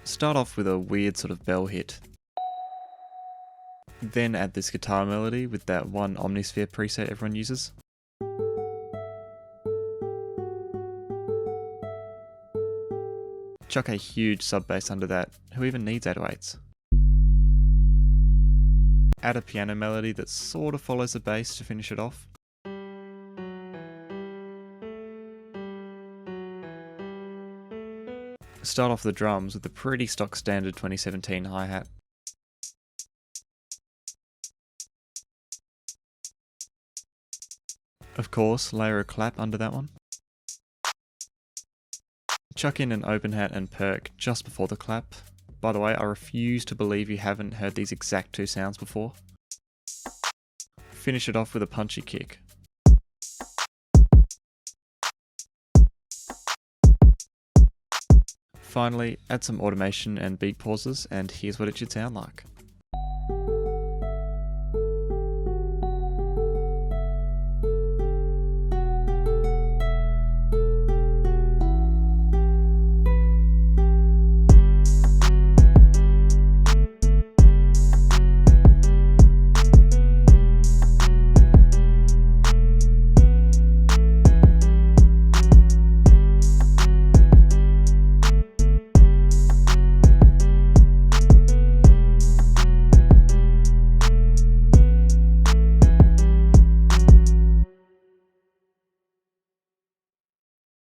Start off with a weird sort of bell hit. Then add this guitar melody with that one Omnisphere preset everyone uses. Chuck a huge sub bass under that. Who even needs 808s? Add a piano melody that sort of follows the bass to finish it off. Start off the drums with a pretty stock standard 2017 hi-hat. Of course, layer a clap under that one. Chuck in an open hat and perk just before the clap. By the way, I refuse to believe you haven't heard these exact two sounds before. Finish it off with a punchy kick. Finally, add some automation and beat pauses, and here's what it should sound like.